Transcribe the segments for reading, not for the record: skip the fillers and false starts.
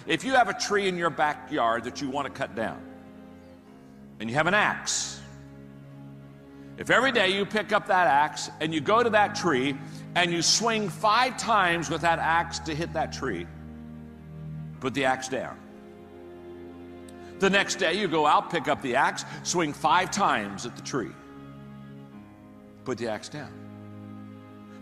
If you have a tree in your backyard that you want to cut down, and you have an axe, if every day you pick up that axe and you go to that tree and you swing 5 times with that axe to hit that tree, put the axe down. The next day you go out, pick up the axe, swing 5 times at the tree, put the axe down.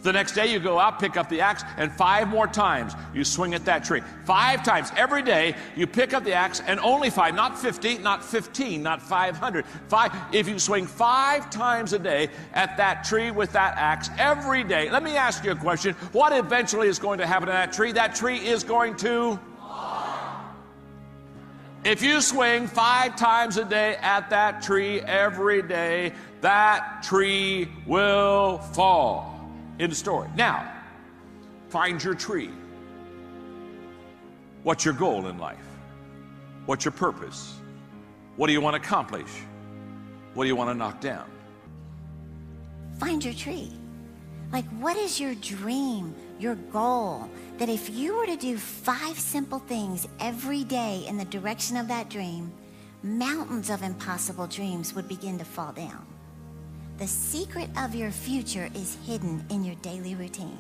The next day you go out, pick up the axe, and 5 more times you swing at that tree. 5 times. Every day you pick up the axe, and only 5, not 50, not 15, not 500. 5. If you swing 5 times a day at that tree with that axe every day, let me ask you a question. What eventually is going to happen to that tree? That tree is going to fall. If you swing 5 times a day at that tree every day, that tree will fall. End of story. Now, find your tree. What's your goal in life? What's your purpose? What do you want to accomplish? What do you want to knock down? Find your tree. Like, what is your dream, your goal? That if you were to do 5 simple things every day in the direction of that dream, mountains of impossible dreams would begin to fall down. The secret of your future is hidden in your daily routine.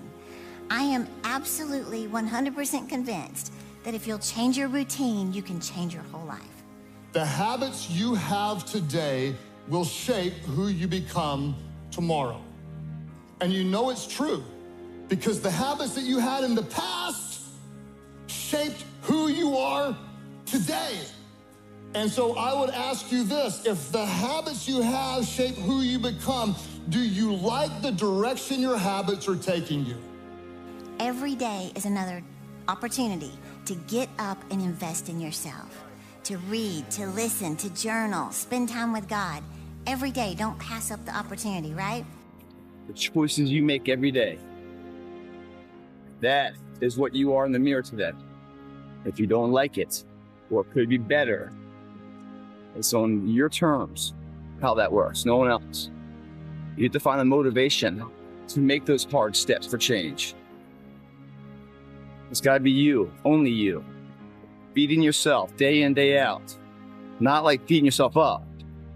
I am absolutely 100% convinced that if you'll change your routine, you can change your whole life. The habits you have today will shape who you become tomorrow. And you know it's true because the habits that you had in the past shaped who you are today. And so I would ask you this, if the habits you have shape who you become, do you like the direction your habits are taking you? Every day is another opportunity to get up and invest in yourself, to read, to listen, to journal, spend time with God. Every day, don't pass up the opportunity, right? The choices you make every day, that is what you are in the mirror today. If you don't like it, or it could be better, it's on your terms how that works, no one else. You have to find the motivation to make those hard steps for change. It's got to be you, only you. Beating yourself day in, day out. Not like beating yourself up,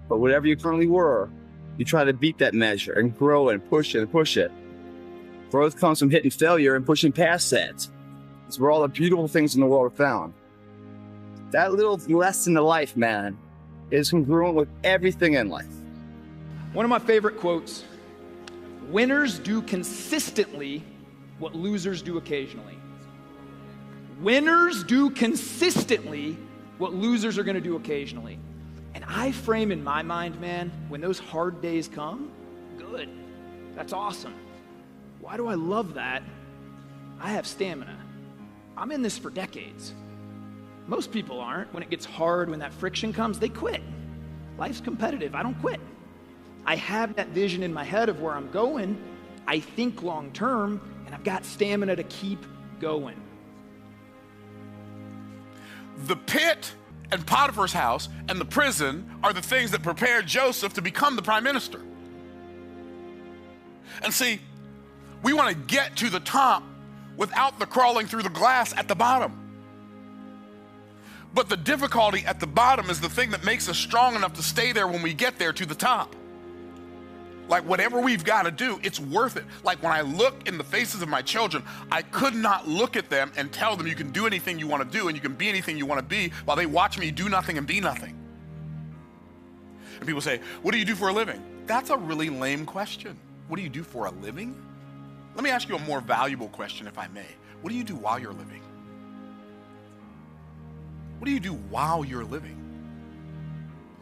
but whatever you currently were, you try to beat that measure and grow and push it and push it. Growth comes from hitting failure and pushing past that. It's where all the beautiful things in the world are found. That little lesson to life, man, is congruent with everything in life. One of my favorite quotes, winners do consistently what losers do occasionally. Winners do consistently what losers are going to do occasionally. And I frame in my mind, man, when those hard days come, good. That's awesome. Why do I love that? I have stamina. I'm in this for decades. Most people aren't. When it gets hard, when that friction comes, they quit. Life's competitive. I don't quit. I have that vision in my head of where I'm going. I think long term, and I've got stamina to keep going. The pit and Potiphar's house and the prison are the things that prepared Joseph to become the prime minister. And see, we want to get to the top without the crawling through the glass at the bottom. But the difficulty at the bottom is the thing that makes us strong enough to stay there when we get there to the top. Like whatever we've got to do, it's worth it. Like when I look in the faces of my children, I could not look at them and tell them you can do anything you want to do and you can be anything you want to be while they watch me do nothing and be nothing. And people say, what do you do for a living? That's a really lame question. What do you do for a living? Let me ask you a more valuable question, if I may. What do you do while you're living? What do you do while you're living?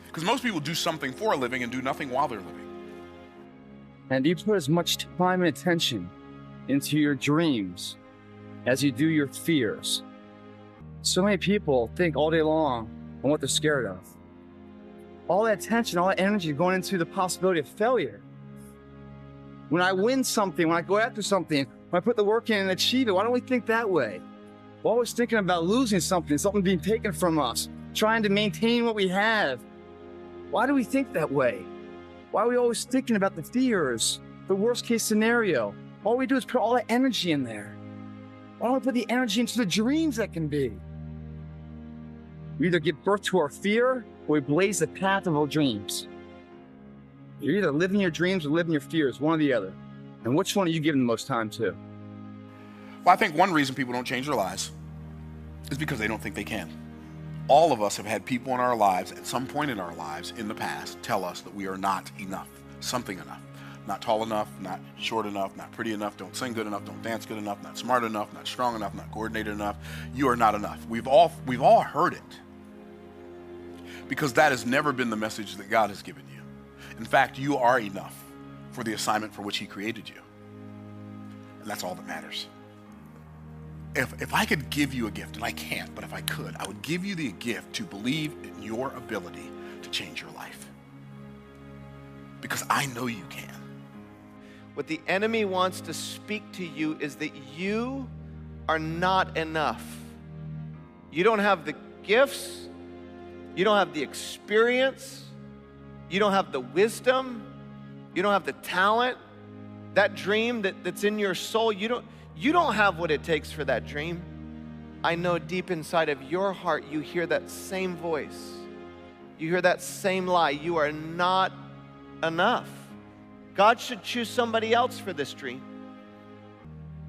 Because most people do something for a living and do nothing while they're living. And you put as much time and attention into your dreams as you do your fears. So many people think all day long on what they're scared of. All that attention, all that energy going into the possibility of failure. When I win something, when I go after something, when I put the work in and achieve it, why don't we think that way? We're always thinking about losing something, something being taken from us, trying to maintain what we have. Why do we think that way? Why are we always thinking about the fears, the worst case scenario? All we do is put all that energy in there. Why don't we put the energy into the dreams that can be? We either give birth to our fear or we blaze the path of our dreams. You're either living your dreams or living your fears, one or the other. And which one are you giving the most time to? Well, I think one reason people don't change their lives is because they don't think they can. All of us have had people in our lives at some point in our lives in the past tell us that we are not enough, something enough. Not tall enough, not short enough, not pretty enough, don't sing good enough, don't dance good enough, not smart enough, not strong enough, not coordinated enough. You are not enough. We've all heard it. Because that has never been the message that God has given you. In fact, you are enough for the assignment for which he created you. And that's all that matters. If I could give you a gift, and I can't, but if I could, I would give you the gift to believe in your ability to change your life. Because I know you can. What the enemy wants to speak to you is that you are not enough. You don't have the gifts. You don't have the experience. You don't have the wisdom. You don't have the talent. That dream that's in your soul, you don't have what it takes for that dream. I know deep inside of your heart, you hear that same voice. You hear that same lie. You are not enough. God should choose somebody else for this dream.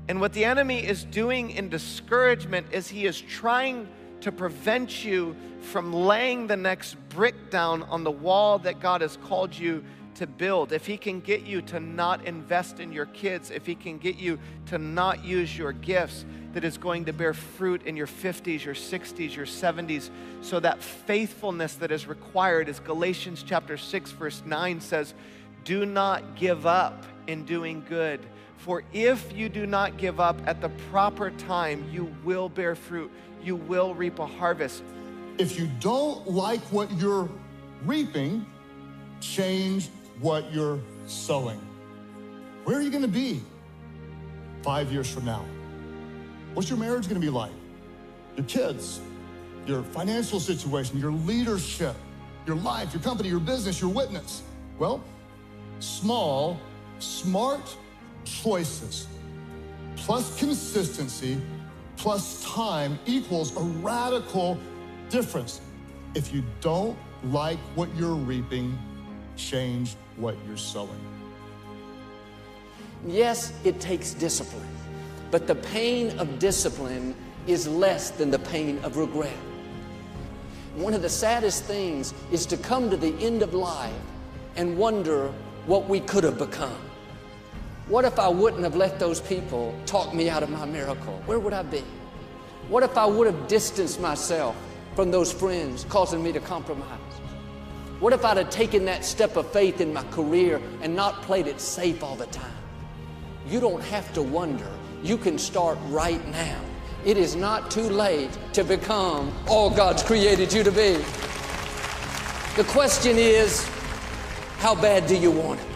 And what the enemy is doing in discouragement is he is trying to prevent you from laying the next brick down on the wall that God has called you to build. If he can get you to not invest in your kids, if he can get you to not use your gifts that is going to bear fruit in your 50s, your 60s, your 70s, so that faithfulness that is required, as Galatians chapter 6 verse 9 says, do not give up in doing good. For if you do not give up at the proper time, you will bear fruit. You will reap a harvest. If you don't like what you're reaping, change what you're sowing. Where are you going to be 5 years from now? What's your marriage going to be like? Your kids, your financial situation, your leadership, your life, your company, your business, your witness. Well, small, smart choices plus consistency plus time equals a radical difference. If you don't like what you're reaping, change what you're sowing. Yes, it takes discipline, but the pain of discipline is less than the pain of regret. One of the saddest things is to come to the end of life and wonder what we could have become. What if I wouldn't have let those people talk me out of my miracle? Where would I be? What if I would have distanced myself from those friends causing me to compromise? What if I'd have taken that step of faith in my career and not played it safe all the time? You don't have to wonder. You can start right now. It is not too late to become all God's created you to be. The question is, how bad do you want it?